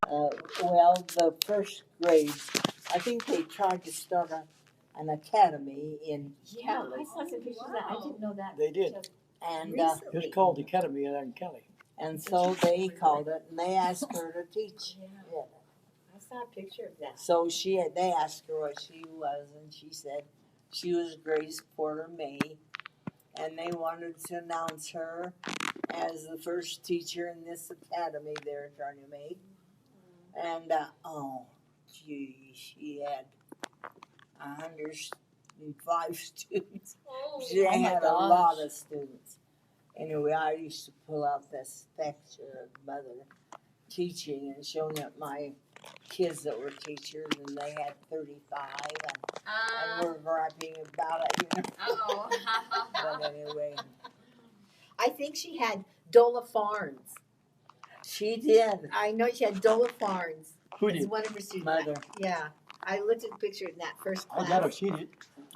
Well, the first grade, I think they tried to start an academy in Yeah, Kelly. I saw some pictures of that. I didn't know that. They did. And Recently. It's called the Academy in Kelly. and so they called it, and they asked her to teach. Yeah. Yeah. I saw a picture of that. So they asked her what she was, and she said she was Grace Porter May, and they wanted to announce her as the first teacher in this academy they're trying to make. And oh, gee, she had 105 students. She had a lot of students. Anyway, I used to pull out this picture of Mother teaching and showing up my kids that were teachers, and they had 35, and we're griping about it, you know. But anyway, I think she had Dola Farnes. she did. I know she had Dola Farnes. Who It's did? one of her students. Mother. Yeah. I looked at the picture in that first I class. got her. She did.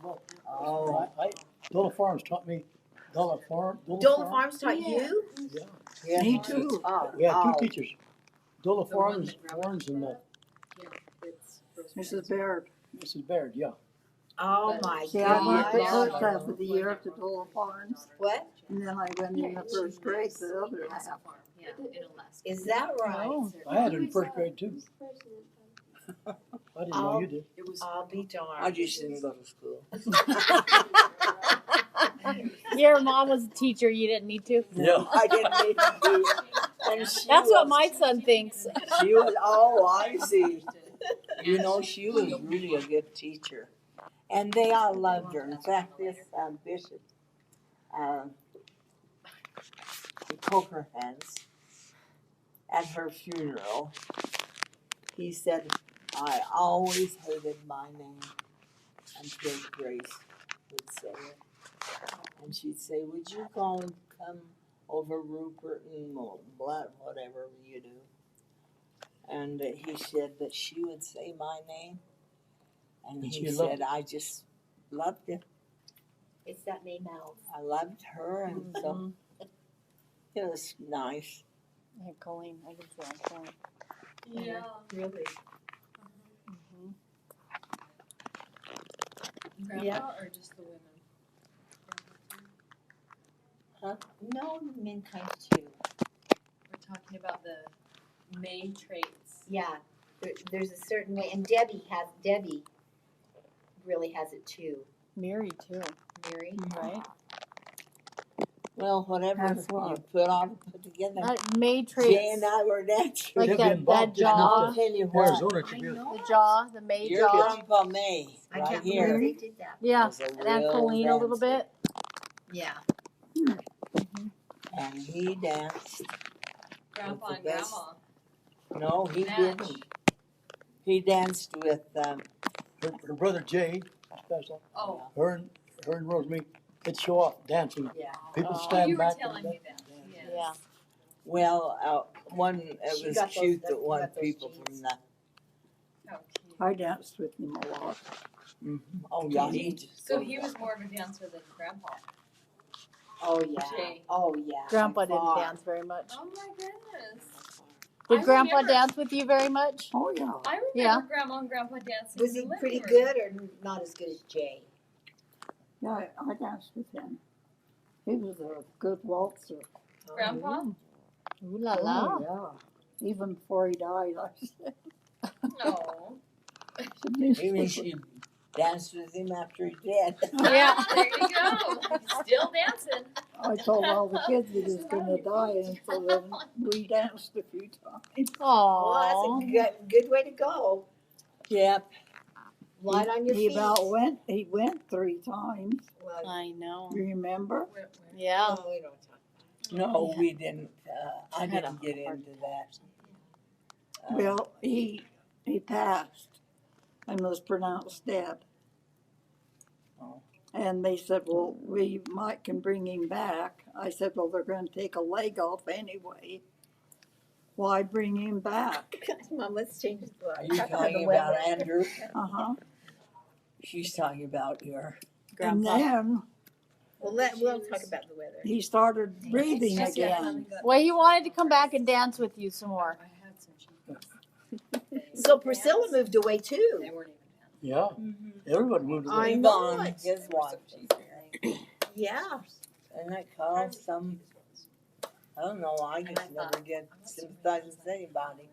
Oh, Dola Farms taught me. Dola Dola Farms taught you? Yeah. yeah. Me too. Oh, We had two oh. teachers. Dola The one Farms, that Grandma Farms, and Yeah, it's Rosemarie. Mrs. Baird. Mrs. Baird. Yeah. Oh my See, I went the gosh. first half of the year to Dole Farms, What? and then I went in the first grade the other half. Yeah, in Alaska. Is that right? Oh. I had her in first grade too. I didn't know you did. It was. I'll be I darned. just didn't go to school. Your mom was a teacher, you didn't need to. Yeah. I didn't need to do. And she That's what was- my son thinks. She was. Oh, I see. You know, she was really a good teacher, and they all loved her. In fact, this bishop, Coker Hands, at her funeral, he said, "I always hated my name until Grace would say it." And she'd say, "Would you call and come over Rupert and blood, whatever you do?" And he said that she would say my name. And And he she loved said, "I just loved it. It's that name out. I loved her." And so it was nice. Yeah, Colleen, I can see that. Colleen. Yeah. Really? Grandpa or just the women? No, men kind too. We're talking about the main traits. Yeah. There's a certain way, and Debbie really has it too. Mary too, Mary. right? Well, whatever That's you what. put together. That May Jay traits, and I were dancing. like Debbie and Bob that just jaw, moved Tell you to what, Arizona to be the jaw, the May your jaw. Grandpa May, I right can't here, believe they did that. Yeah, was a and that real Colleen a little dancer. bit. Yeah. And he danced. Grandpa the and best. grandma. No, he Madge. didn't. He danced with her brother Jay. Special. Oh, Her and Rosemarie. They'd show off dancing. Yeah. People Oh. stand you were back. telling and me that. Yes. Yeah. one. She It was got those- cute that got one those people jeans. from the. How cute. I danced with him a lot. Oh yeah, he just. So he was more of a dancer than grandpa. Oh yeah. Jay. Oh yeah. Grandpa by didn't far. dance very much. Oh my goodness. Did I Grandpa remember- dance with you very much? Oh, yeah. I remember Yeah. grandma and grandpa dancing. Was in he the pretty living room. good or not as good as Jay? Yeah, I danced with him. He was a good waltzer. Grandpa? Ooh la la. Oh, yeah. Even before he died, I said. No. Maybe she danced with him after he did. Yeah. There you go. Still dancing. I told all the kids he was going to die, and so then we danced a few times. Well, Aww. that's a good way to go. Yep. Light on your He feet. about went. He went 3 times. Well, I know. Remember? Yeah. no, we don't talk. No, Yeah. we didn't. I had a didn't get hard into that. Well, he passed and was pronounced dead. Oh. And they said, well, we might can bring him back. I said, well, they're going to take a leg off anyway. Why bring him back? Mom, let's change the Are you talking about Andrew? Uh-huh. She's talking about your. And Grandpa. then We'll talk about the weather. he started breathing Yes, again. Well, he wanted to come back and dance with you some more. I had some cheese. So Priscilla moved away too. They weren't even. Yeah, everybody moved I away. know Yvonne, it. his wife, she's here. Yeah. And that caused some, I don't know, I just never get sympathize with anybody.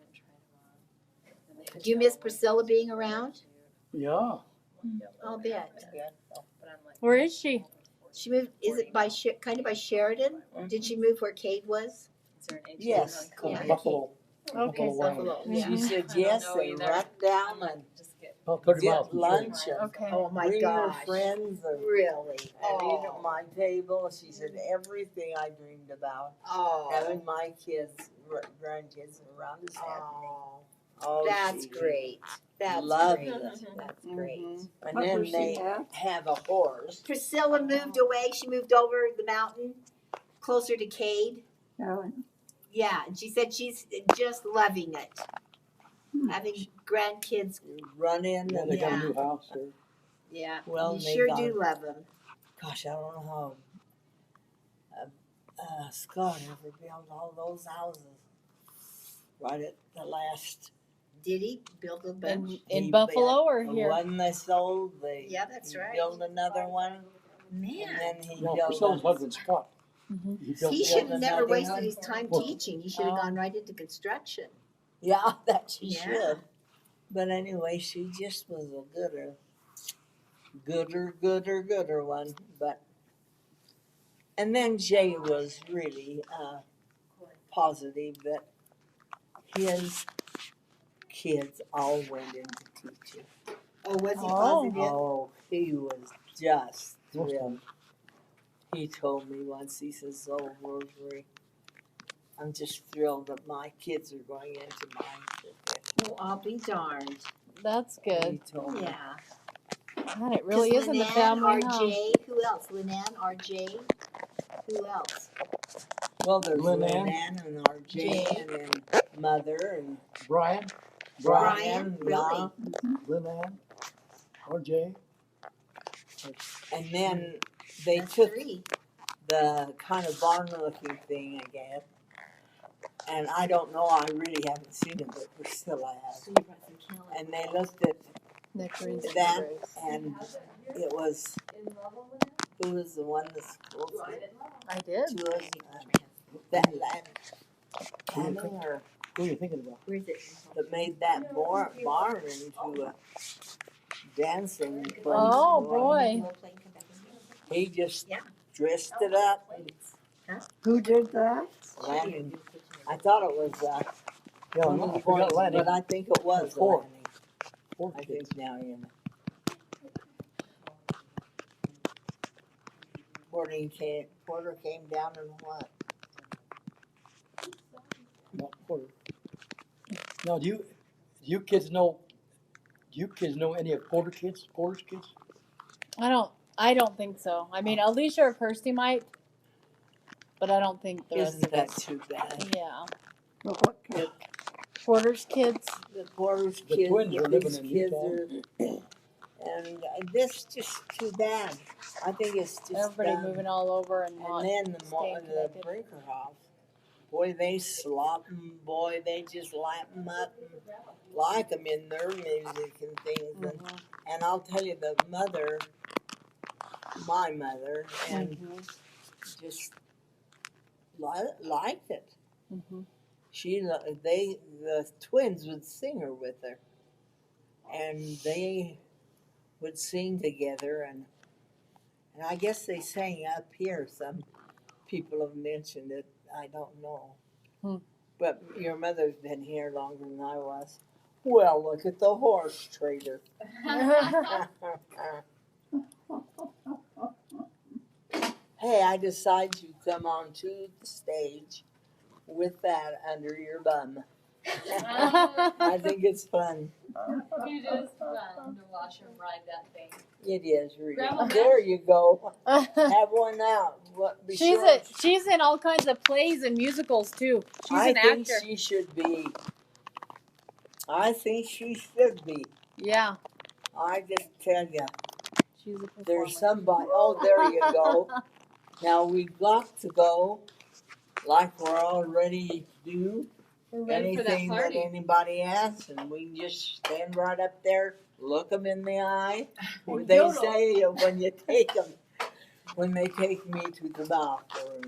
Do you miss Priscilla being around? Yeah, I'll bet. Where is she? She moved, is it by, kind of by Sheridan? Did she move where Cade was? Yes. Yeah. Buffalo. Okay, Buffalo Wild. Buffalo, She yeah. said yes, and run down and About 30 get miles from Sheridan. lunch and Okay. Oh my bring her gosh. friends and Really? eat at my table. She said everything I dreamed about. Oh. Having my kids, grandkids around his head. Oh. Oh, That's she great. That's loved great. it. That's great. And What then was she they at? have a horse. Priscilla moved away. She moved over the mountain, closer to Cade. Oh, Yeah, and she said she's just loving it. Having grandkids. Run in Yeah, and they got a Yeah. new house there. Yeah, well, you they sure got, do love them. gosh, I don't know how Scott ever built all those houses right at the last. Did he build a bunch? In He Buffalo or The here? one they sold, they Yeah, that's right. built another one, and Man, then he No, built Priscilla's husband, Scott. Mhm. He built he that. should have never another wasted one. his time Well- teaching. He should have Oh. gone right into construction. Yeah, that she Yeah. should. But anyway, she just was a gooder one. But and then Jay was really positive that his kids all went into teaching. Oh, was he Oh. positive? Oh, he was just Most of thrilled. He told me once, he says, "Oh, Rosemarie, I'm just thrilled that my kids are going into mine." Oh, I'll be darned. That's He good. told me. Yeah. God, it really 'Cause is in the Lynette, family, huh? RJ, who else? Lynette, RJ, who else? Well, there's Lynette. Lynette and RJ and then Mother and Brian, Brian, really? Lynette, RJ. and then they That's took three. the kind of barn-looking thing, I guess. And I don't know, I really haven't seen it, but Priscilla has. So you brought some calendar. And they looked at Nectarines and that, strawberries. and it was, who was the one that spoke I did. to us? That lad, Annie, or Who are you thinking about? Where is it? that made that barn into a dancing place. Oh, boy. Role-playing, come back in here. He just Yeah. dressed it up. who did that? Lanny. I thought it was Yeah, one of I the forgot boys, Lanny. but I think it was There's four. Lanny. Four I kids. think now, you know. Porter came down and what? Not Porter. Now, do you kids know any of Porter's kids? I don't think so. I mean, Alicia or Kirsty might, but I don't think the rest Isn't of that us. too bad? Yeah. Well, what kind? Porter's kids. The Porter's The kids, twins are living these in kids Utah. are, and this just too bad. I think it's just Everybody done. moving all over and And not. then the staying connected. Brinker house, boy, they slop 'em, boy, they just lap 'em up and like 'em in their music and things. Mhm. And I'll tell you, the mother, my mother, and just liked it. Mhm. The twins would sing her with her, and they would sing together, and I guess they sang up here. Some people have mentioned it. I don't know, but your mother's been here longer than I was. Well, look at the horse trader. Hey, I decided you come on to the stage with that under your bum. I think it's fun. You just fun to watch him ride that thing. It is really. Grandma There you go. Have one out. Be she's sure. she's in all kinds of plays and musicals too. She's I an think actor. she should be. I think she should be. Yeah. I just tell you, She's a performer. there's somebody. Oh, there you go. Now we've got to go, like we're already due. We're ready for that anything that party. anybody asks, and we can just stand right up there, look them in the eye. Or They yodel. say when you take them, when they take me to the bathroom,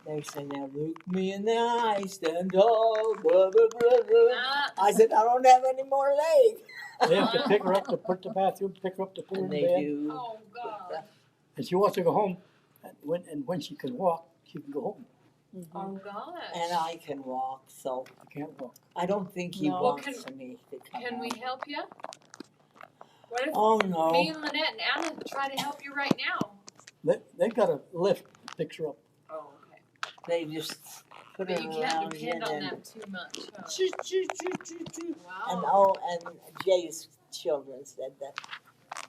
they say, now look me in the eye, stand tall, blah, blah, blah, blah. I said, I don't have any more legs. They have to pick her up to put the bathroom, pick her up to put her And in they bed. do. Oh, God. And she wants to go home. And when she can walk, she can go home. Oh, gosh. And I can walk, so She can't walk. I don't think he No. wants Well, me to come Can we home. help you? What if Oh, me no. and Lynette and Anna try to help you right now? They've got a lift that picks her up. Oh, okay. They just put But her you can't around depend and on then them too much, huh? choo, choo, choo, choo, choo. And Wow. and Jay's children said that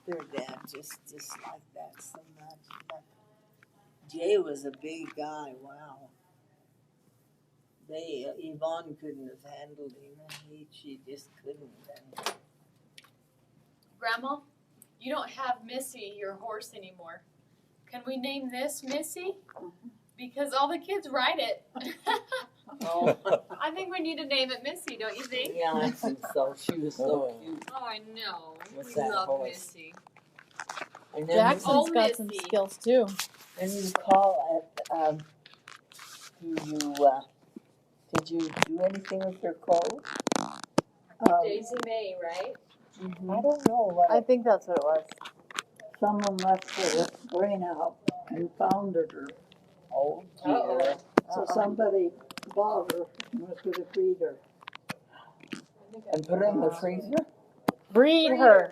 their dad just like that so much. But Jay was a big guy. Wow. Yvonne couldn't have handled him. She just couldn't. And Grandma, you don't have Missy, your horse, anymore. Can we name this Missy? Because all the kids ride it. oh, I think we need to name it Missy, don't you think? yeah, I think so. She was so Oh. cute. Oh, I know. What's We that love horse? Missy. And then Jackson's Oh, got some Missy. skills too. you call it. Did you do anything with your clothes? Daisy May, right? I don't know what. I think that's what it was. Someone left her brain out and founded her. Oh dear. Uh-oh. So somebody bought her and was gonna feed her. And put her in the freezer? Breed her.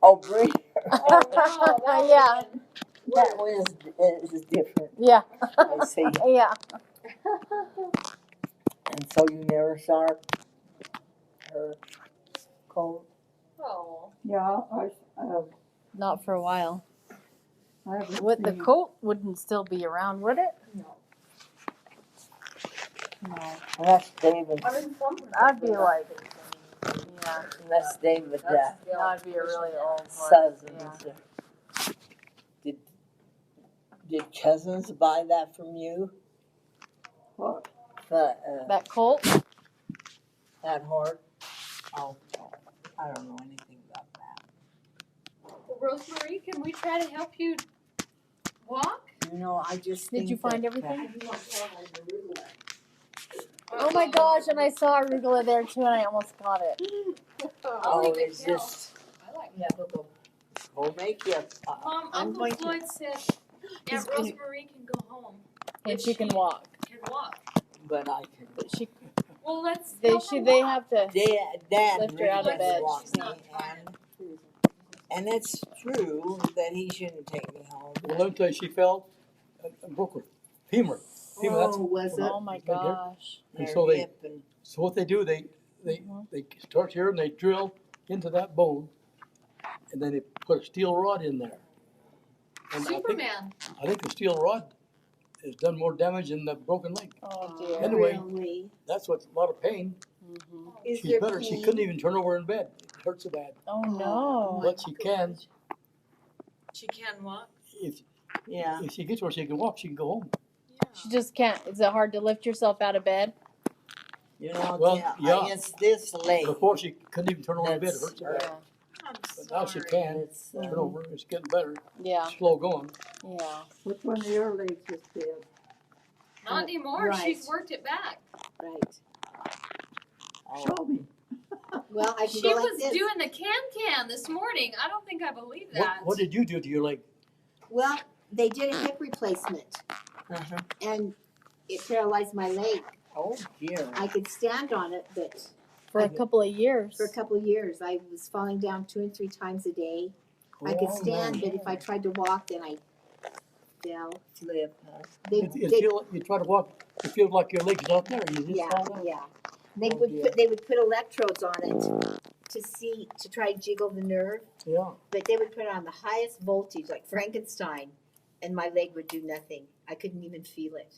Oh, breed her. Oh, no. Yeah. That was is different. Yeah. I see. Yeah. And so you never saw her cold? Oh. Yeah, Not for a while. I haven't What the seen- coat wouldn't still be around, would it? No. No. Unless David, I'd be like, yeah. unless David That'd be a really old horse. says it Yeah. is did Cousins buy that from you? What? That colt? That horse? Oh, I don't know anything about that. Well, Rosemarie, can we try to help you walk? You know, I just Did think you find that, everything? Oh my gosh, and I saw arugula there too, and I almost got it. I'll leave it it's till. just, I like that. we'll make you. Mom, I'm Uncle going to- Floyd said He's Aunt gonna- Rosemarie can go home. And she can walk. Can walk. But I can. But she, Well, let's they, help she, her they walk. have to. Dad Lift her really out of doesn't bed. want She's me, not trying. and it's true that he shouldn't take me home. Well, let me tell you, she fell and broke her femur. Femur, that's, Was it? Oh my Right there. gosh. And Their so they- hip and- so what they do, they start here and they drill into that bone, and then they put a steel rod in there. And Superman. I think the steel rod has done more damage than the broken leg. Oh dear. Anyway, Really? that's what's a lot of pain. Mm-hmm. Is She's there better. pain? She couldn't even turn over in bed. It hurt so bad. Oh no. But she can. She can walk. Yeah. If she gets where she can walk, she can go home. Yeah. She just can't. Is it hard to lift yourself out of bed? You know, Well, yeah. It's this late. Before she couldn't even turn over in bed. It That's hurt so bad. Yeah. I'm But now she sorry. can It's, turn over. It's getting better. Yeah. Slow going. Yeah. Which one of your legs is dead? Not anymore. Right. She's worked it back. right. Show me. Well, I can She go like was this. doing the can this morning. I don't think I believe What, that. what did you do to your leg? Well, they did a hip replacement Uh-huh. and it paralyzed my leg. Oh dear. I could stand on it, but For a couple of years. for a couple of years, I was falling down 2 and 3 times a day. I could Oh, stand, no. but if I tried to walk, then I fell. Flip, huh? They, You try to walk, you feel like your leg's not there. You just yeah, fall down. yeah. They Oh, would dear. put electrodes on it to try to jiggle the nerve, Yeah. but they would put it on the highest voltage, like Frankenstein, and my leg would do nothing. I couldn't even feel it.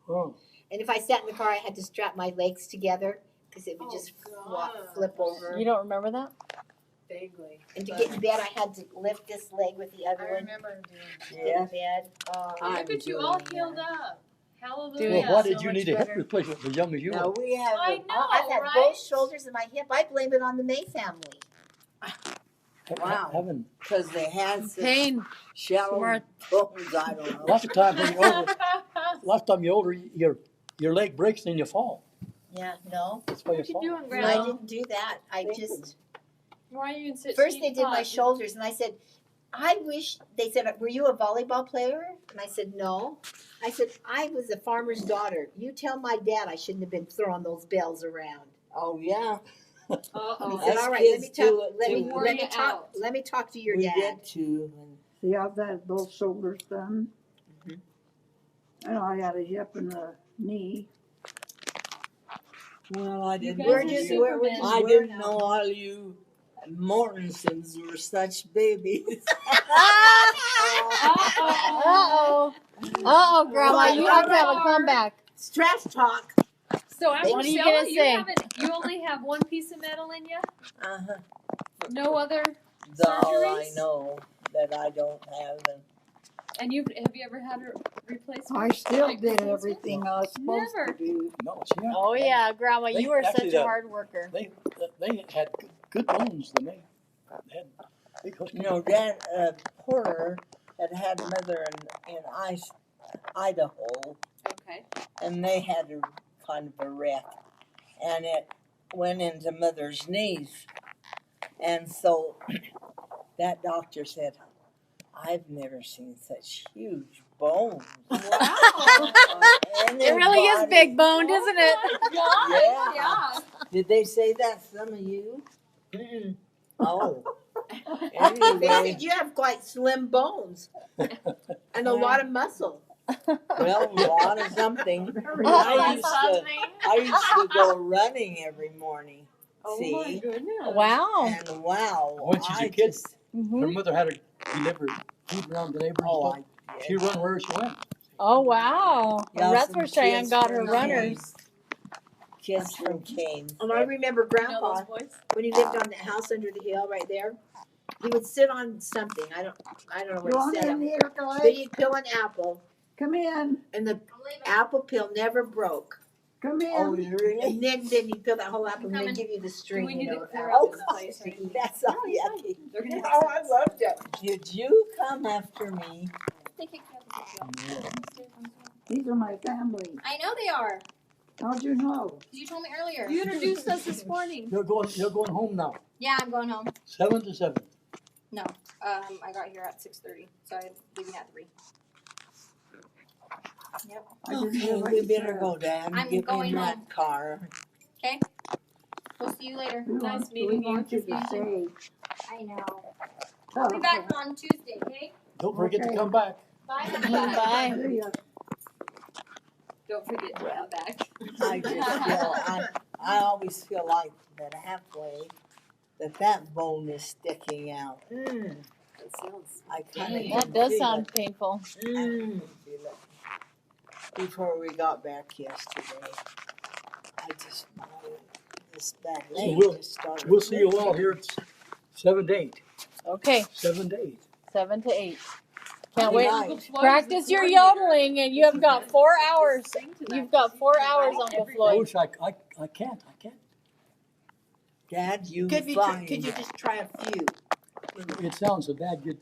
Oh. And if I sat in the car, I had to strap my legs together because it would Oh, just gosh. flip over. You don't remember that? Vaguely. And to get in bed, I had to lift this leg with the I other one remember doing to that. get in bed. Look I'm at you all doing healed that. up. Hallelujah. Well, why so did you much need a hip better. replacement as young as you Now are? we have I a, know, I've had right? both shoulders and my hip. I blame it on the May family. Wow. Having because they had such Pain. shallow Smart. bones. I don't know. lots of times when you're older, lots of time you're older, your leg breaks and you fall. Yeah, no, That's why you What you fall. doing, I Grandma? didn't do that. I just Why are you in such first deep they did my thought? shoulders, and I said, I wish. They said, were you a volleyball player? And I said, no. I said, I was a farmer's daughter. You tell my dad I shouldn't have been throwing those bells around. Oh yeah, He Uh-oh. said, Us all right, let kids me do talk. it Let me too. let me Work it talk. out. Let me talk to your we dad. did too. See, I've had both shoulders done. Mhm. And I had a hip and a knee. Well, I didn't. guys We're are just Superman. we're just I we're didn't know all you Mortensons were such babies. Uh-oh. Uh-oh, Grandma, Well, you have to have a alright. comeback. It's trash talk. So after What are you Stella, gonna say? you only have one piece of metal in you? Uh-huh. No other? That's all I Surgeries? know that I don't have. And have you ever had a replacement? I still Like did replacement? everything I was supposed Never. to do. No, see, Oh yeah, Grandma, They- you were actually, such a the- hard worker. They had good bones. They had big husky. You know, Dad Porter had mother in Idaho, Okay. and they had a kind of a wreck, and it went into mother's knees, and so that doctor said, "I've never seen such huge bones." Wow. It really is big boned, isn't it? God, Yeah. yeah. Did they say that some of you? Mm-mm. Oh. They Anyway, said you have quite slim bones and a lot of muscle. well, a lot of something. That's something. I used to go running every morning. Oh See? my goodness. Wow. And wow, When she's a I kid. just, Her Mhm. mother had her delivered food around the neighbors. oh, and I stuff. She did. run where she went. Oh wow. Yeah, Well, that's some where Cheyenne kids got from her runners. Canes. Kids from Canes. And I remember You know Grandpa those boys? when he lived on that house under the hill right there. He would sit on something. I don't know You what want he sat in on. here, But guys? he'd peel an apple, Come in, and the apple peel never broke. come Oh, in. you really? And then he'd peel that whole apple and then coming. give you the Do string, we need you know. to of clear apple. up this place or anything? That's so yucky. They're gonna Oh, I loved it. Did you come after me? These are my family. I know they are. How'd you know? 'Cause you told me earlier. You introduced us this morning. You're going home now. Yeah, I'm going home. 7 to 7. No, I got here at 6:30, so I'm leaving at 3. Yep. I didn't Okay, hear what we you better said. go, Dad. I'm Get me going in that home. car. Okay. We'll see you later. We Nice want, meeting we you. want you to say. I know. I'll be back on Tuesday. Okay. Don't forget Okay. to come back. Bye. Bye. See ya. Don't forget to come back. I just feel, I always feel like that halfway, that bone is sticking out. Mm, That sounds I kind of That does sound painful. mm. Before we got back yesterday, I just, this bad So leg we'll- just started. We'll see you all here at 7 to 8. Okay, 7 to 8. 7 to 8. Can't Good wait. night. Uncle Floyd Practice is your the yodeling, and you have got 4 hours. Sing to that. You've got 4 hours, Right? Uncle I Floyd. wish I can't. Dad, you Could you find. just try a few? It sounds so bad you'd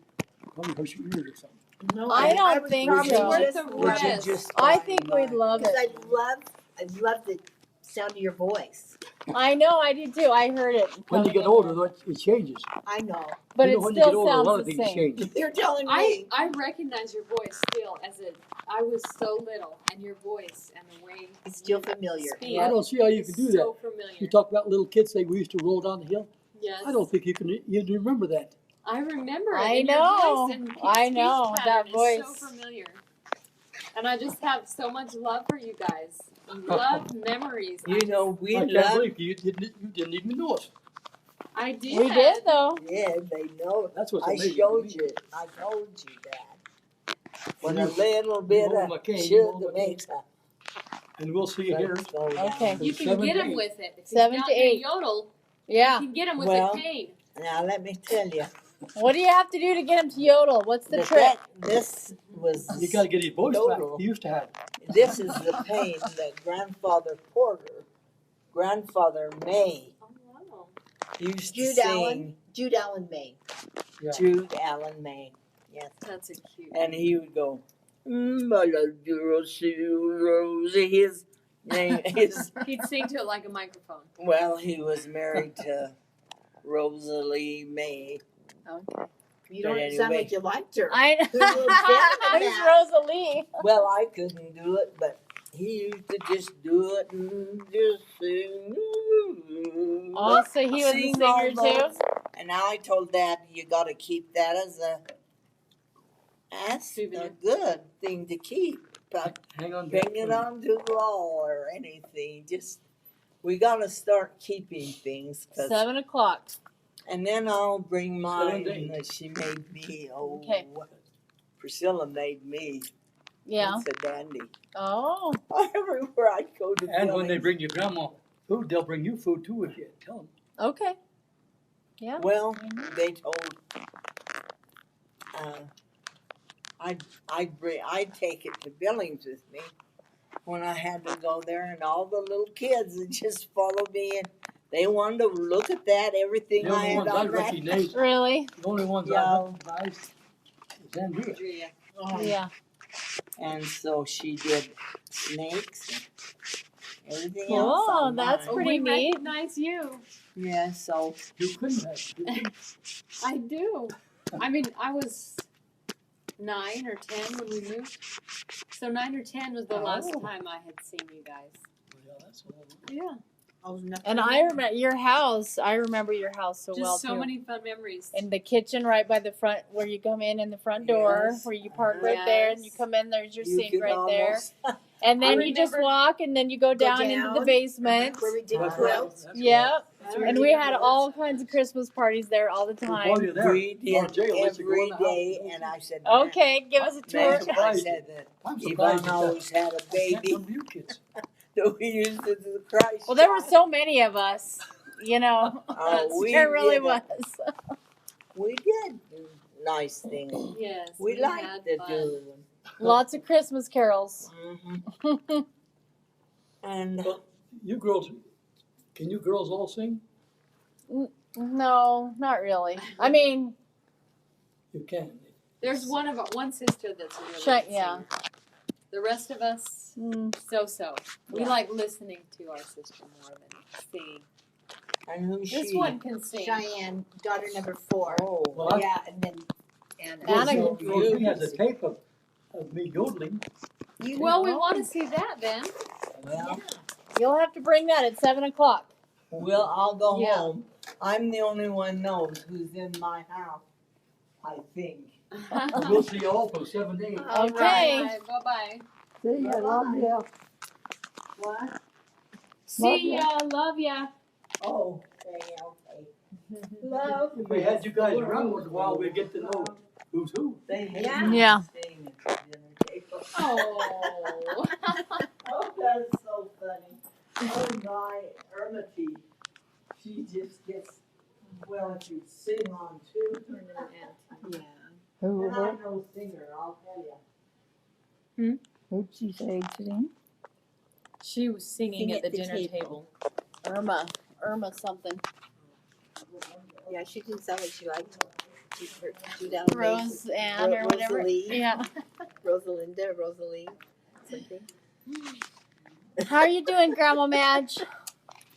probably hurt your ears or something. No, I don't would think probably so. just Worth the Would you rest. just I find think my- we'd love because it. I love the sound of your voice. I know, I do too. I heard it. When you coming get in older, here. it changes. I know. But You it know, when you get still older, a lot sounds of the things same. change. You're telling I me. recognize your voice still I was so little, and your voice and the way It's still you familiar. speak I don't see how you is can do that. so familiar. You talk about little kids say we used to roll down the hill. Yes. I don't think you remember that. I remember it. I and your know. voice and I speech know, that pattern is voice. so familiar. And I just have so much love for you guys. Love memories. You know, we I can't love believe you didn't even know us. I did. We did though. it. They know. That's what's I amazing. to showed me. you. I told you that. When You- a little bit hold of my cane, you should hold my makes a And we'll see you here. go down. Okay. You can 7 get to him 8. with it. If he's 7 not to gonna 8. yodel, Yeah. you can get him with Well, a cane. Now let me tell you. What do you have to do to get him to yodel? What's the trick? This was You got to get his voice back. Yodel. He used to have. this is the pain that grandfather May Oh, wow. used Jude to Allen? sing. Jude Allen May. Yeah. Jude Allen May. Yes. That's a cute. And he would go, I love you, Rosie. His name is, He'd sing to it like a microphone. well, he was married to Rosalie May. Okay. You But don't sound anyway. like you liked her. I Who was that? Who's Rosalie? Well, I couldn't do it, but he used to just do it and just sing. Oh, so he was a Sing singer all too? those. And now I told Dad, you got to keep that as that's a Souvenir. good thing to keep. But Hang on. bring it on to the wall or anything. Just we got to start keeping things. 'Cause 7 o'clock. and then I'll bring mine 7 that she made me. Oh, Okay. Priscilla made me. Yeah. It's a dandy. Oh. Everywhere I go to. And when they Billings. bring your grandma food, they'll bring you food too if you tell them. Okay. Yeah. Well, they told. I'd take it to Billings with me when I had to go there, and all the little kids would just follow me, and they wanted to look at that everything The I only had ones I on that. recognize, Really? the only ones Yeah. I recognize is Andrea. Andrea. Yeah. And so she did snakes and everything Cool, else on that's mine. pretty we neat. recognize you. Yeah, so You couldn't have. I do. I mean, I was 9 or 10 when we moved. So 9 or 10 was the last time I had seen you guys. Yeah, that's all. Yeah. Oh, nothing. And I remember your house. I remember your house so Just well so too. many fun memories. In the kitchen right by the front where you come in the front door Yes. where you park right there and you Yes. come in, there's your you sink could right there. almost- And then I you just remember- walk and then you go down into the down. basement. Where we did That's quilts. That's Yep. That's where And we had all kinds of Christmas parties there all the While time. you're there, We did Jay will let you go in every the house day, and go and see. I said, Okay, give us a tour. Man, I surprised. said that I'm Yvonne surprised always had a I can't baby remember you kids. that we used to do the Christ. Well, there were child. so many of us, you know. Oh, we there really did was. We did do nice things. Yes. We had liked to fun. do them. Lots of Christmas carols. Mm-hmm. And Well, you girls, can you girls all sing? No, not really. I mean, You can. There's one sister that's a really Shut- good yeah. singer. The rest of us, so. We Yeah. like listening to our sister more than singing. and who's This she? one can sing. Cheyenne, daughter number 4. Oh, Well, I- Yeah, and then Anna. Anna- Rosie has a tape of me yodeling. Well, we want to see that then. well, you'll have to bring that at 7 o'clock. I'll go Yeah. home. I'm the only one knows who's in my house. I think. We'll see you all from 7 to 8. All Okay. right, bye-bye. See ya, love ya. What? See ya, love ya. Oh, okay. Love. If we had you guys around once in a while, we'd get to know who's who. They hate Yeah. me Yeah. staying at the dinner table. Oh. Oh, that's so funny. Oh, my Ermity. She just gets, well, if you sing on tune, Yeah. Who and I'm no singer, I'll tell you. Who'd she say sing? She was singing Sing at the at the dinner table. table. Irma something. Yeah, she didn't sound like she liked Jude Allen May. Roseanne or whatever. Rosalie. Yeah. Rosalinda, Rosalie, something. How are you doing, Grandma Madge?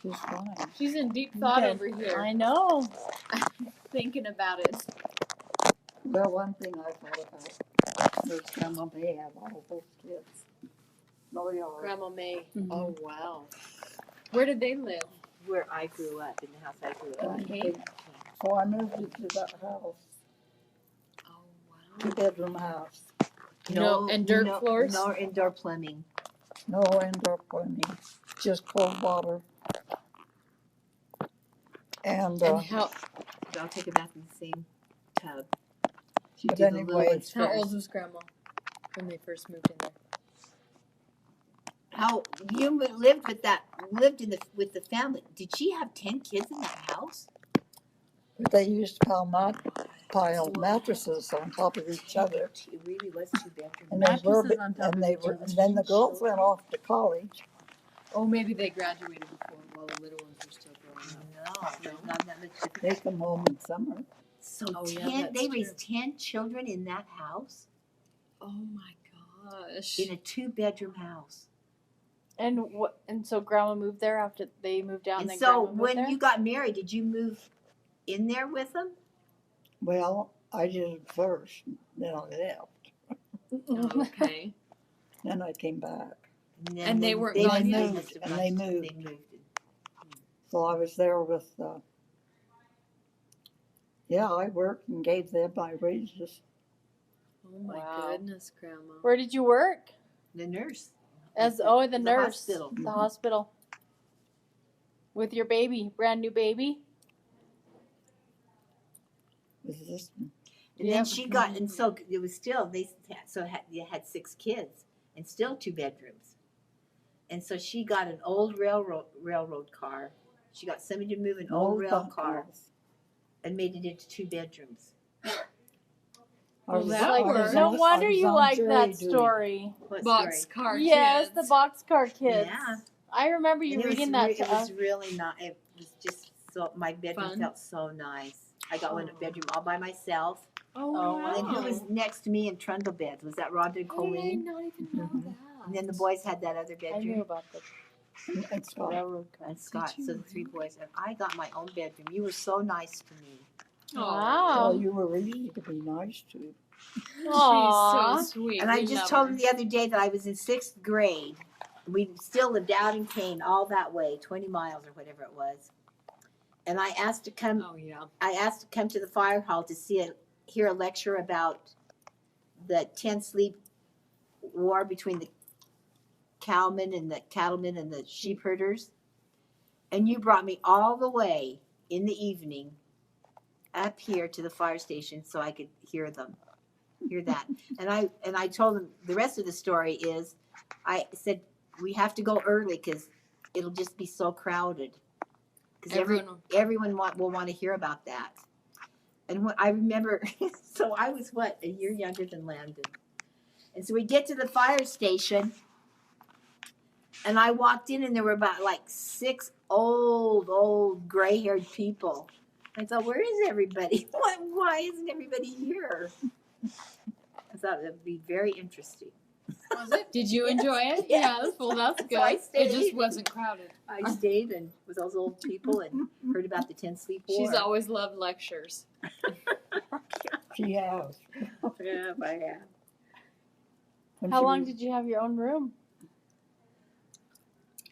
Just fine. She's in deep thought Good. over here, I know. thinking about it. Well, one thing I thought about, was Grandma May have all those kids. No yard. Grandma May. Mhm. Oh, wow. Where did they live? Where I grew up, in the house I grew up. Okay. So I moved into that house, Oh, wow. 2-bedroom house. No, and dirt floors? No indoor plumbing. No indoor plumbing, just cold water. And, And how I'll take a bath in the same tub. She But did the anyway, little ones how first. old was Grandma when they first moved in there? How you lived with the family? Did she have 10 kids in that house? But they used to pile mattresses on top of each other. It really was 2 bedrooms. And they were, Mattresses on top and of they each were, other. and then the girls went off to college. Oh, maybe they graduated before while the little ones were still growing up. No, not that much different. They come home in summer. So Oh, yeah, 10, that's they true. raised 10 children in that house, Oh my gosh. in a 2-bedroom house. And what? And so Grandma moved there after they moved out, And then so Grandma moved when there? you got married, did you move in there with them? Well, I did it first, then I left. Oh, okay. Then I came back. And they when weren't They gone yet? moved, must have and gone- they They moved. moved. So I was there with, I worked and gave them my wages. Oh my Wow. goodness, Grandma. Where did you work? The nurse. As The the nurse, hospital. the hospital, with your baby, brand new baby. Was this, And Yep. then she got, and so it was still, you had 6 kids and still 2 bedrooms. And so she got an old railroad car. She got somebody to move an old rail car and made it into 2 bedrooms. Well, that I was works. No on- I wonder was you on like jury that duty. story. What Box story? car Yes, kids. the boxcar kids. Yeah. I remember you And reading that it to us. was really not, it was just so, my bedroom Fun. felt so nice. I got one bedroom all by myself. Oh, Oh, wow. And then who was next to me in trundle beds? Was that Rhonda and I did Colleen? not even know that. And then the boys had that other I knew bedroom. about the And Scott. railroad car. And Scott, you so the 3 boys. And I got my own bedroom. You were so nice to me. Wow. Well, you were easy to be nice to. Aw. She's so sweet. And I We just love told her. him the other day that I was in 6th grade. We still lived out in Kane, all that way, 20 miles or whatever it was. And I asked to come. Oh, yeah. I asked to come to the fire hall to hear a lecture about the 10 sleep war between the cowmen and the cattlemen and the sheep herders. And you brought me all the way in the evening up here to the fire station so I could hear that. And I told them the rest of the story is I said we have to go early because it'll just be so crowded. Because everyone will want to hear about that. And what I remember, so I was a year younger than Landon. And so we get to the fire station, and I walked in, and there were about like 6 old gray-haired people. I thought, where is everybody? Why isn't everybody here? I thought it would be very interesting. Was it? Did you enjoy it? Yes. Yes. Well, that's good. So I It stayed. just wasn't crowded. I stayed and with those old people and heard about the 10 sleep war. She's always loved lectures. She has. Yeah, I have. When How she long was- did you have your own room?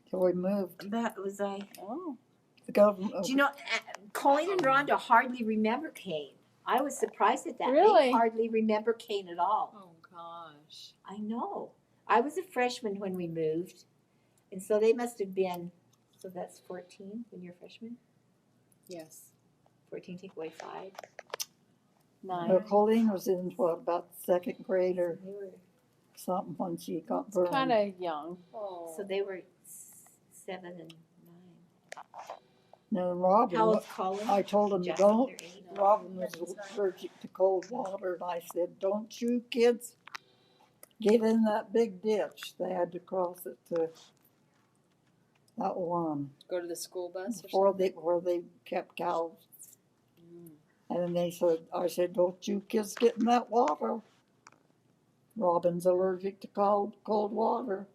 Till we moved. That was Oh. The government. Do you know, Colleen and Rhonda hardly remember Kane. I was surprised at that. Really? They hardly remember Kane at all. Oh, gosh. I know. I was a freshman when we moved, and so they must have been. So that's 14 when you're a freshman. Yes. 14 take away 5. Well, Colleen was in about 2nd grade or They were. something when she got It's burned. kind of young. Oh. So they were 7 and 9. Now Robin, How old's Colin? I told him Just don't. under 8. Robin was allergic to cold water, and I said, "Don't you kids get in that big ditch." They had to cross it to that one Go to the school bus or where they kept cows. something? And then I said, "Don't you kids get in that water." Robin's allergic to cold water.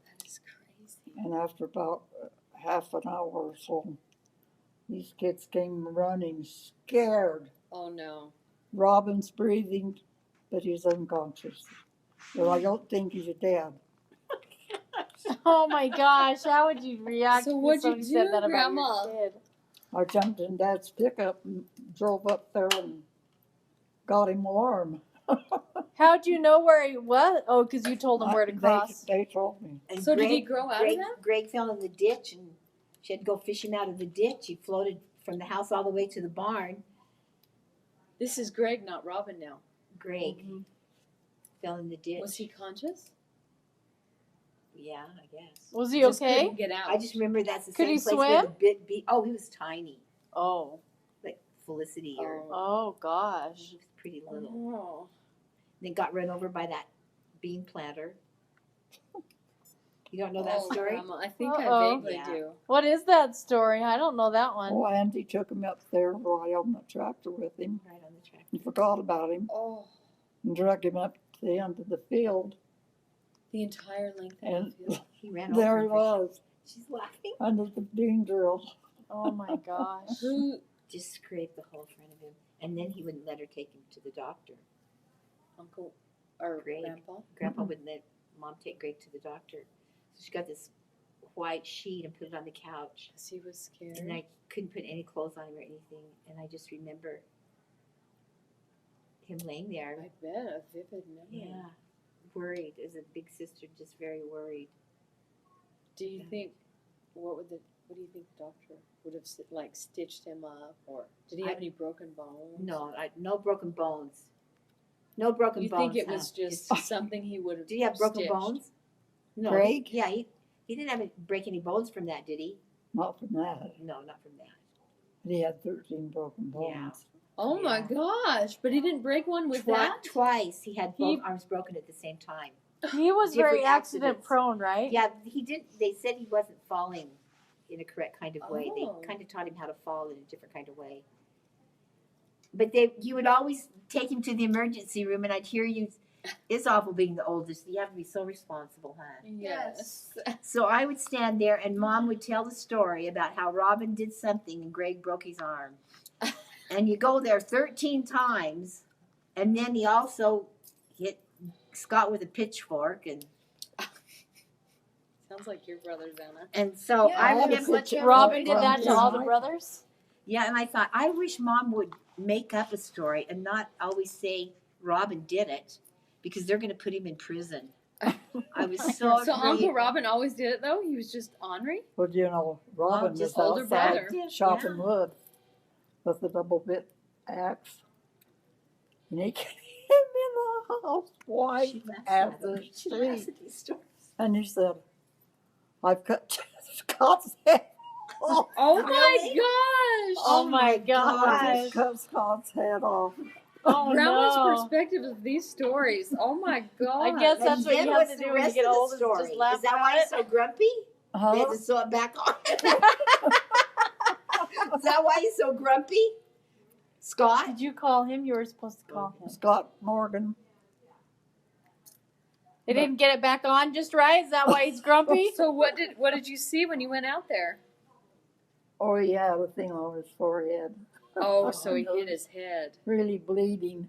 That is crazy. And after about half an hour or so, these kids came running, scared. Oh, no. Robin's breathing, but he's unconscious. Well, I don't think he's dead. Oh my gosh, how would you react So if what'd you somebody said do, that about Grandma? your kid? I jumped in Dad's pickup and drove up there and got him warm. How'd you know where he was? Oh, because you told him where to cross. They told me. And So did he grow out of that? Greg fell in the ditch, and she had to go fish him out of the ditch. He floated from the house all the way to the barn. This is Greg, not Robin now. Greg fell in the ditch. Was he conscious? Yeah, I guess. Was he Just okay? couldn't get out. I just remember that's the Could same he place where the swim? big bee. Oh, he was tiny, Oh. like Felicity or Oh gosh. he was pretty little. Oh. Then got run over by that bean planter. You don't know that Oh, story? Grandma, I think Uh-oh. I vaguely Yeah. do. What is that story? I don't know that one. Oh, Auntie took him up there right on the tractor with him. Right on the track. He forgot about him Oh, and dragged him up to the end of the field. the entire length of And the field. He ran there over he him. was She's laughing. under the bean drill. Oh my gosh. Who? Just scraped the whole front of him. And then he wouldn't let her take him to the doctor. Uncle or Greg. Grandpa? Grandpa wouldn't let Mom take Greg to the doctor. So she got this white sheet and put it on the couch. 'Cause he was scared. And I couldn't put any clothes on him or anything. And I just remember him laying there. I bet a vivid memory. Yeah. Worried. As a big sister, just very worried. Do you think what do you think the doctor would have like stitched him up, or did he have any broken bones? No, no broken bones. No broken You bones. think it huh? was just something he would have? Did he have broken stitched? bones? No. Greg? Yeah, he didn't have break any bones from that, did he? Not from that. No, not from that. He had 13 broken bones. Yeah. Oh my gosh! But he didn't break one with that. Twice he had both He- arms broken at the same time. He was very Different accident accidents. prone, right? Yeah, he did. They said he wasn't falling in a correct kind of way. Oh. They kind of taught him how to fall in a different kind of way. But you would always take him to the emergency room, and I'd hear you. It's awful being the oldest. You have to be so responsible, huh? Yes. So I would stand there, and Mom would tell the story about how Robin did something, and Greg broke his arm. And you go there 13 times, and then he also hit Scott with a pitchfork, and Sounds like your brother's Anna. and so Yeah, I I had a remember. picture. Robin did From that to all the his- brothers? Yeah, and I thought I wish Mom would make up a story and not always say Robin did it, because they're going to put him in prison. I was so So afraid. Uncle Robin always did it though. He was just ornery. Well, you know, Robin was just older outside brother. chopping wood with a double bit axe. And he came in the house white She laughs as at the them. She laughs street. at these stories. And he said, I've cut Scott's head off. Oh Really? my gosh! Oh my I gosh. just cut Scott's head off. Oh Grandma's no. perspective of these stories. Oh my god! I guess that's And what then you have what's to the do when you rest get of the old, is story? just laugh Is that about why it. he's so grumpy? They had Huh? to sew it back on. Is that why he's so grumpy? Scott? Did you call him? You were supposed to call him. Scott Morgan. They didn't get it back on just right? Is that why he's grumpy? So what did you see when you went out there? Oh, he had a thing on his forehead. Oh, so he hit his head. Really bleeding.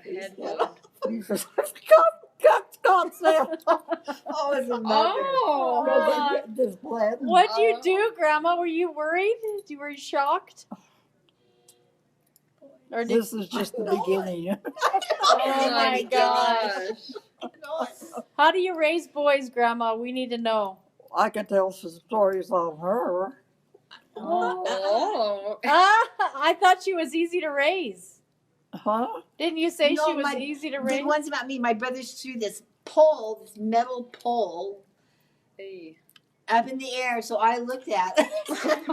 Head Yeah. wound. He says, cut Scott's head off. Oh, his mother. Oh, Because it just bled. What'd you do, Grandma? Were you worried? Were you shocked? Or did This is just the beginning. Oh my gosh. gosh. How do you raise boys, Grandma? We need to know. I can tell some stories on her. Oh. I thought she was easy to raise. Huh? Didn't you say No, she was my- easy to The raise? ones about me, my brothers threw this pole, this metal pole, Hey. up in the air, so I looked at it.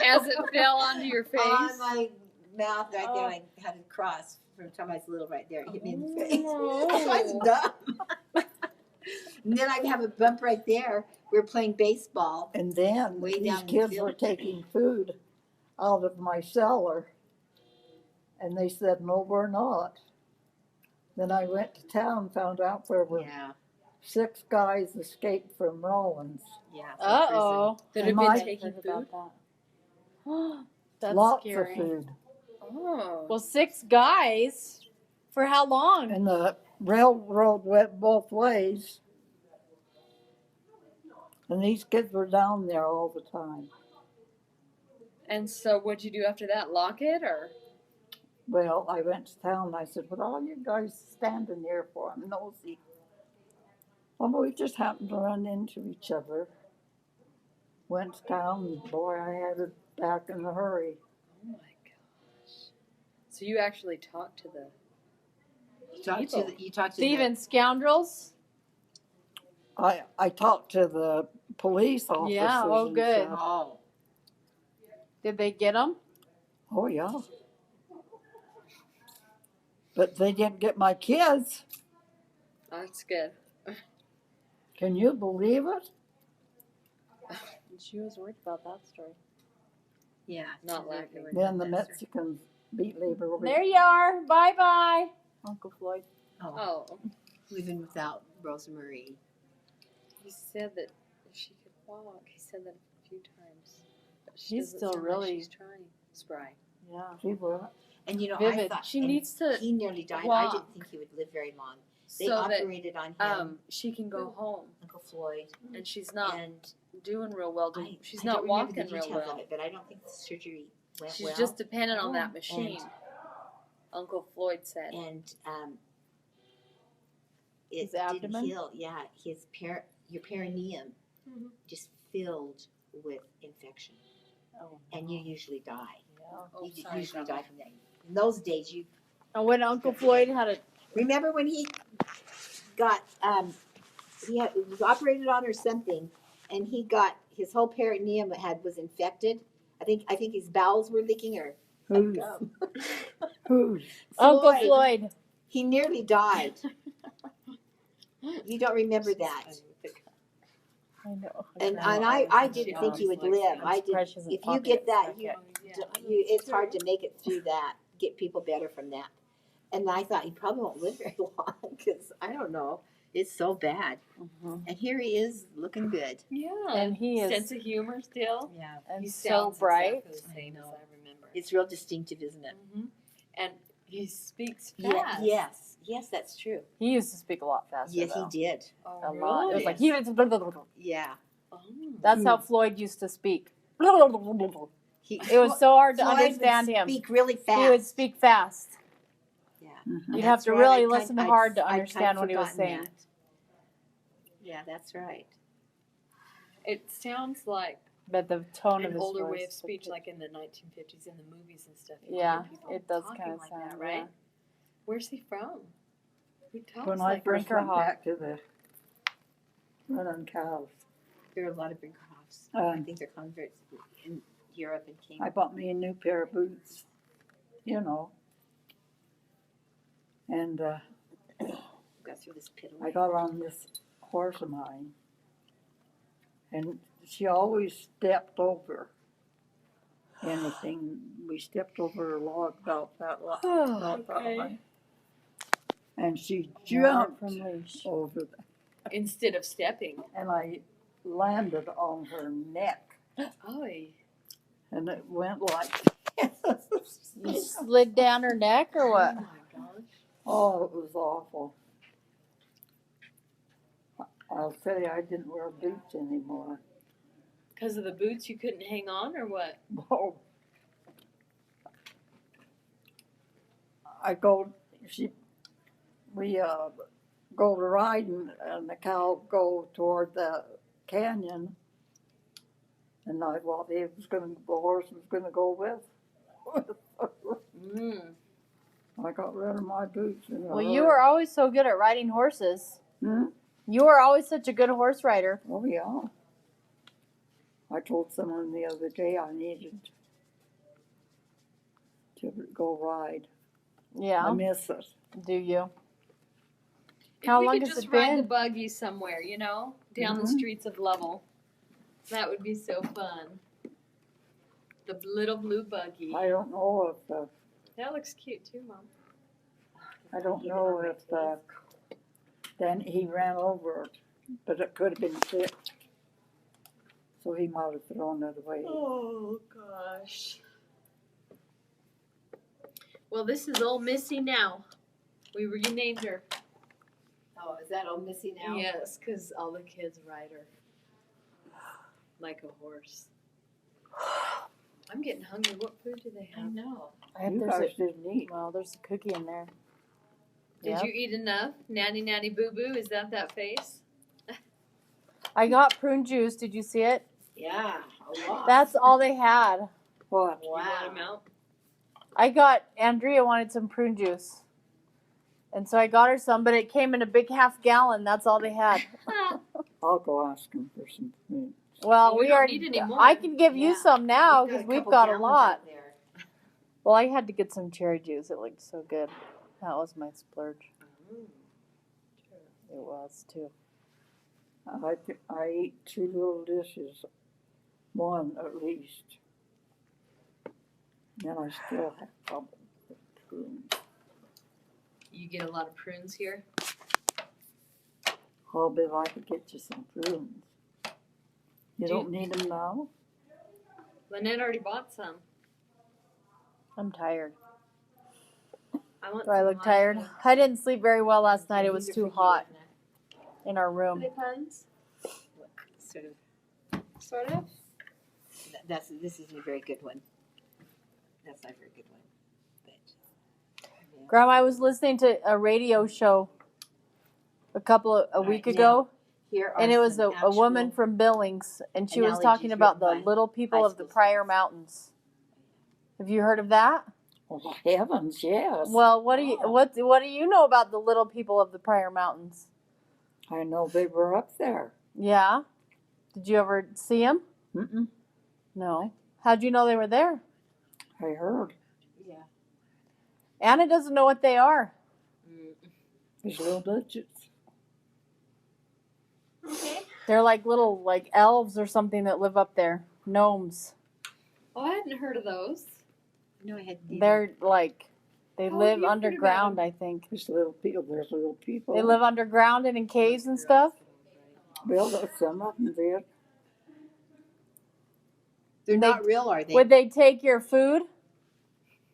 As it fell onto your face. On my mouth right there, I had it crossed from the time I was little right there. It hit me in the face. Oh. That's why it's dumb. And then I have a bump right there. We were playing baseball. And then Way these down in the kids field. were taking food out of my cellar. And they said, no, we're not. Then I went to town, found out there were Yeah, 6 guys escaped from Rollins. yeah. Uh-oh. That have Am I- been taking Heard food. about that. That's Lots scary. of food. Oh. Well, 6 guys? For how long? And the railroad went both ways. And these kids were down there all the time. And so what'd you do after that? Lock it or? Well, I went to town and I said, what are you guys standing there for? I'm nosy. Well, we just happened to run into each other. Went to town and boy, I had it back in a hurry. Oh my gosh. So you actually talked to the You talked to Thieving scoundrels? I talked to the police officers. Yeah, oh, and good. stuff. Oh, Did they get them? Oh, yeah. But they didn't get my kids. That's good. Can you believe it? She was worried about that story. Yeah. Not she's laughing. very Then the that's Mexicans beat labor over. There you are. Bye bye, Uncle Floyd. right. Oh, Oh, living without Rosemarie. he said that she could walk. He said that a few times. But she She's doesn't still sound really- like she's trying. Spry. Yeah. See what? And you know, Vivid. I thought She and needs to He nearly died. I walk. didn't think he would live very long. They so that operated on him, she can go home, Uncle Floyd, and she's not and doing real well. She's I not don't remember walking the real details well. of it, but I don't think the surgery went She's well. just dependent on that machine. And- Uncle Floyd said. And it His didn't abdomen? heal. Yeah, your perineum Mhm. just filled with infection, Oh, and you usually die. yeah. Oh, You sorry, usually Grandma. die from that. In those days, you And when Uncle Floyd had a remember when he got he was operated on or something, and he got his whole perineum was infected. I think his bowels were leaking or Who's? Who's? Uncle Floyd. He nearly died. You don't remember that. I know. And Grandma I always didn't said think he would that. live. I'm I surprised did. she doesn't If you talk get it. that, Okay. it's hard to make it through that. Get people better from that. And I thought he probably won't live very long because I don't know. It's so bad. Mhm. And here he is looking good. Yeah. And he is sense of humor still. Yeah, and He so sounds bright. exactly the same I as know. I remember. it's real distinctive, isn't it? Mm-hmm. And he speaks fast. Yeah, yes, that's true. He used to speak a lot faster. Yes, though. he did. Oh, A really? lot. It was like he was. Yeah, Oh. That's how Floyd used to speak. he, It was so hard to Floyd understand would him. Speak really fast. He would speak fast. Yeah, Mhm. You'd have That's to right. really I'd listen kind- hard to I'd understand kind what he was forgotten saying. that. Yeah, that's right. It sounds like But the tone of an his older voice. way of speech, like in the 1950s in the movies and stuff. You Yeah, hear people it does talking kinda like sound, that, right? yeah. Where's he from? Who talks When I like first Brinker went Hawk. back to the running cows, There are a lot of Brinkerhoffs. I um, think they're converts in Europe and came. I bought me a new pair of boots, you know. And Got through this pit. I got on this horse of mine, and she always stepped over anything. We stepped over a log about that Okay. high. And she Water jumped from leash. over the, instead of stepping. and I landed on her neck, Oy. and it went like You slid down her neck or Oh what? my gosh. oh, it was awful. I'll tell you, I didn't wear boots anymore. Because of the boots, you couldn't hang on, or what? Oh. I go, we go to ride and the cow go toward the canyon. And I thought the horse was gonna go with. Mm. I got rid of my boots. In a Well, you hurry. were always so good at riding horses. Hmm? You were always such a good horse rider. Oh, yeah. I told someone the other day I needed to go ride. I Yeah. miss it. Do you? If How we long could has just it ride the been? buggy somewhere, you know, down the Mhm. streets of Lovell, that would be so fun. The little blue buggy. I don't know if That looks cute too, Mom. I don't know if then he ran over it, but it could have been fixed. So he might have thrown it away. Oh gosh. Well, this is old Missy now. We renamed her. Oh, is that old Missy now? Yes, because all the kids ride her like a horse. I'm getting hungry. What food do they I have? know. You guys didn't eat. Well, there's a cookie in there. Did Yep. you eat enough? Nanny, nanny, boo boo. Is that face? I got prune juice. Did you see it? Yeah, a lot. That's all they had. What? You want them out? I got Andrea wanted some prune juice, and so I got her some, but it came in a big half-gallon. That's all they had. I'll go ask him for some food. Well, We we don't already. need any more. I can give you Yeah. some now because we've couple got a gallons lot. out there. Well, I had to get some cherry juice. It looked so good. That was my splurge. It was too. I ate 2 little dishes, one at least. And I still have problems with prunes. You get a lot of prunes here. I'll be like to get you some prunes. You don't need them now? Lynette already bought some. I'm tired. I want Do I some look tired? vodka. I didn't sleep very well last night. It was too hot in our Are room. they puns? Sort of. Sort of. This isn't a very good one. That's not a very good one. But, yeah. Grandma, I was listening to a radio show a week right, ago, Here are and it was some a woman actual- from Billings, and she was analogies talking about the written by little people high of the school Pryor students. Mountains. Have you heard of that? Oh, heavens, yes. Well, what do you know about the little people of the Pryor Mountains? I know they were up there. Yeah. Did you ever see them? Mm-mm. No. How'd you know they were there? I heard. Yeah. Anna doesn't know what they are. There's little digits. Okay. They're like little elves or something that live up there. Gnomes. Oh, I hadn't heard of those. No, I had. They're they How have live you heard underground, about I think. There's little people. They live underground and in caves and stuff. Well, some of them did. They're not real, are they? Would they take your food?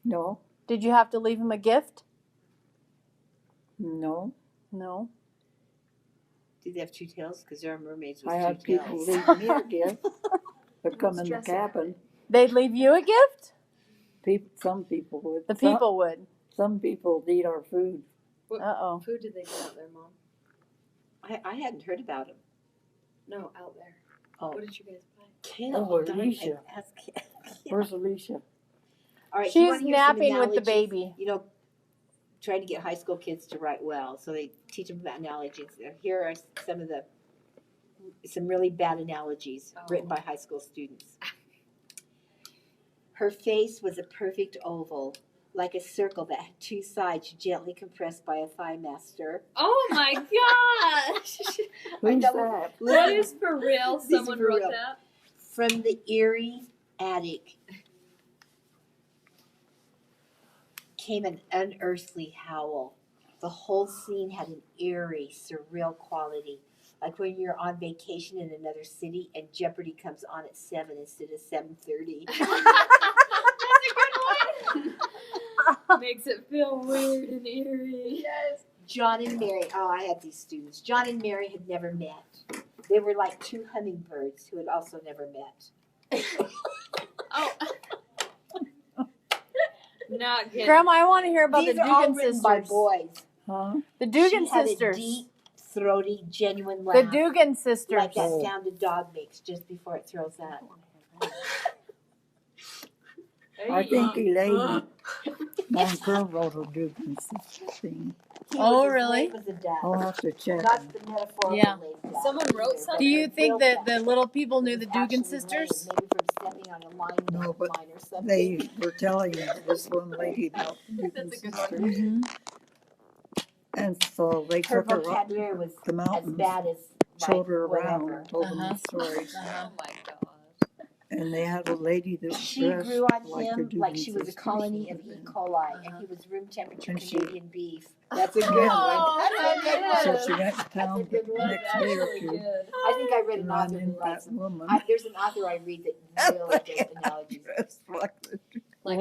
No, Did you have to leave them a gift? no. No. Do they have 2 tails? Because there are mermaids with I 2 had people tails. leave me a gift. They come in the Stress it. cabin. They'd leave you a gift? Some people would. The people would. Some people eat our food. What Uh-oh. food did they get out there, Mom? I hadn't heard about them. No, out there. Oh. What did you guys buy? Oh, Alicia. Yeah. Where's Alicia? All right, do you She's wanna hear some napping with the analogies? baby. You know, trying to get high school kids to write well, so they teach them about analogies. Here are some really bad analogies written by high school students. Her face was a perfect oval, like a circle that had 2 sides gently compressed by a thigh master. Oh my gosh! Who's know. that? What is for real? These are Someone for wrote real. that. From the eerie attic came an unearthly howl. The whole scene had an eerie, surreal quality, like when you're on vacation in another city and Jeopardy comes on at 7 instead of 7:30. That's a good one. Makes it feel weird and eerie. Yes. John and Mary, I had these students. John and Mary had never met. They were like 2 hummingbirds who had also never met. Oh. Not good. Grandma, I want to hear about These the are all Dugan written sisters. by boys. Huh? The Dugan She had sisters. a deep, throaty, genuine The laugh. Dugan sisters. Like that sound a dog makes just before it throws up. I think Elaine Monker wrote a Dugan thing. He Oh, was as really? lame as a duck. I'll have to check. Not the metaphorical Yeah. lame duck. Someone wrote Either, something? but Do you the think real that duck the little people knew was the Dugan actually sisters? lame, maybe from stepping on a line, No, but line or something. They were telling this one lady about the Dugan That's a good sisters. one. Mm-hmm. And so they Her took her up vocabulary was the as mountains, bad as showed like, her around, whatever. and told them Uh-huh. the stories. Oh my gosh. And they had a lady that was She dressed grew on like the him Dugan like she was a sisters. colony of E. coli, and he was room temperature And she- Canadian beef. That's a good one. Oh, That's a good one. So she went to town the good one. next day or two I think I read an and author ran who into writes that woman. there's an author I read that really does analogies. Dressed like the He What?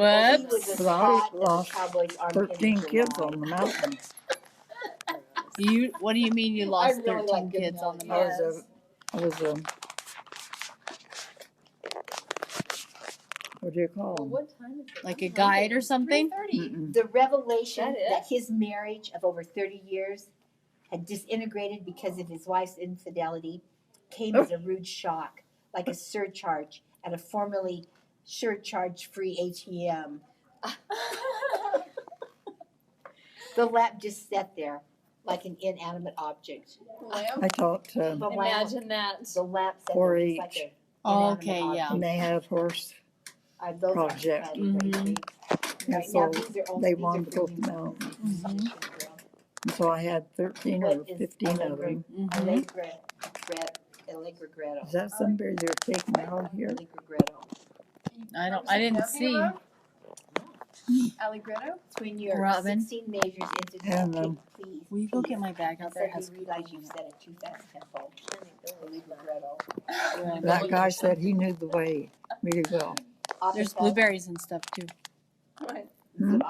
was as But I hot as a lost cowboy's armpit in 13 kids July. on the mountain. What do you mean you lost really 13 like good kids on the analogies. mountain? I was a what do you call them? What time is it? Like a guide or something? 3:30. Mm-mm. The revelation That it? that his marriage of over 30 years had disintegrated because of his wife's infidelity came as a rude shock, like a surcharge at a formerly surcharge-free ATM. The lamp just sat there like an inanimate object. Lamp? I taught, The lamp, Imagine that. the lamp sat there just 4-H. like an Oh, inanimate okay, yeah. object. and they had horse. Those are Project. crazy. Mhm. And Right now, so these are all- they these are wanted to go to premium the mountain. solution ground. And so I had 13 or What is 15 of Allegra- them. Allegregretto. Is that somebody they're taking out here? Allegregretto. I didn't see. Allegretto? It's when you're Robin? 16 measures into And, the please. Will you go get my bag out there? It Instead has you realize you've set it too fast tempo. Allegregretto. That guy said he knew the way really well. There's blueberries and stuff too. Hmm?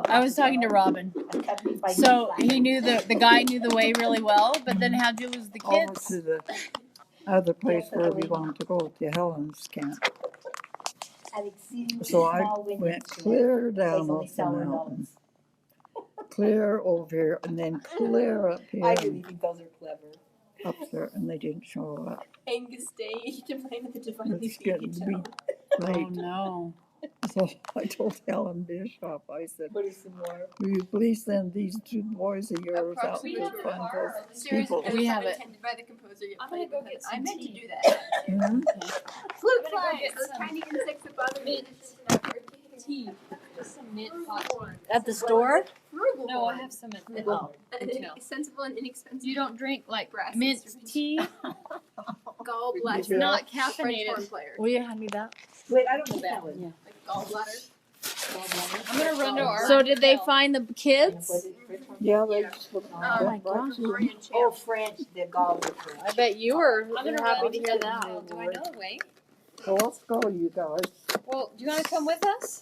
I was talking to Robin. So he knew the guy knew the way really well, but then how'd you lose the Over kids? to the other place where we wanted to go, to Helen's camp. So I went clear down off the mountain, clear over here, and then clear up here, I really think those are clever. up there, and they didn't show up. Angus Day, Divine the Divinely It's getting to be Oh late. no. So I told Helen Bishop, I said, What is some more? will you please send these two boys of yours out We to have a find car. those Series people? of We notes have it. intended by the composer yet I'm gonna played go with get it. some I meant tea. to do that. Mhm. Flute I'm gonna go flies, get those some tiny insects that bother me. Tea. Just some mint hot tea. At the store? Frugal. No, I one. have some at Oh. hotel. Sensible and inexpensive. You don't drink like Brass mint instruments. tea? Gallbladder. It's not French horn caffeinated. player. Will you hand me that? Wait, I don't know that one. Yeah. Like gallbladder. I'm gonna run to our So did they hotel. find the kids? Yeah, they just looked Oh my right gosh. to them. Florian Oh, Champ. French, the gall. I bet you were I'm gonna happy run to to hear the that. hotel. Do I know the way? So let's go, you guys. Well, do you wanna come with us?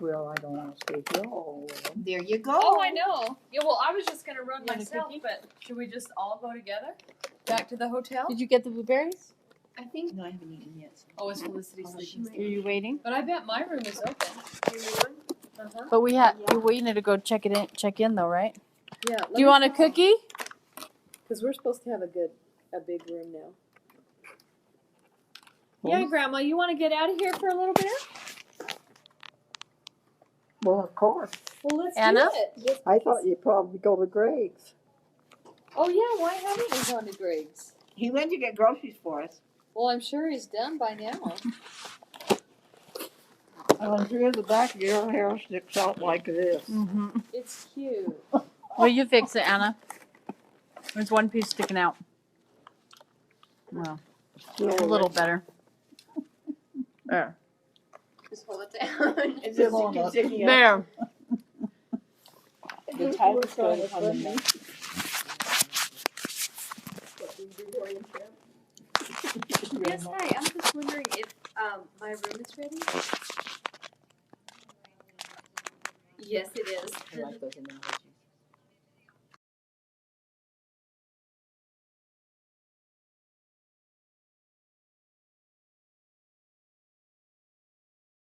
Well, I don't want to stay here all over. There you go. Oh, I know. Yeah, well, I was just gonna run You want a myself, cookie? but should we just all go together? Back to the hotel? Did you get the blueberries? I think. No, I haven't eaten yet. Oh, it's Felicity sleeping. Are you waiting? But I bet my room is open. Uh-huh. But we need to go check in though, right? Yeah. Do you want a cookie? Because we're supposed to have a big room now. Yeah, Grandma, you want to get out of here for a little bit? Well, of course. Well, let's Anna? do it. I thought you'd probably go to Greg's. Oh yeah, why haven't we gone to Greg's? He went to get groceries for us. Well, I'm sure he's done by now. Andrea, the back of your hair sticks out like this. Mm-hmm. It's cute. Well, you fix it, Anna. There's one piece sticking out. Well, Still a little better. There. Just hold it down. It's Come just on up. sticking out. There. The title started on the neck. Yes, hi. I'm just wondering if my room is ready. Yes, it is. I like those in the middle.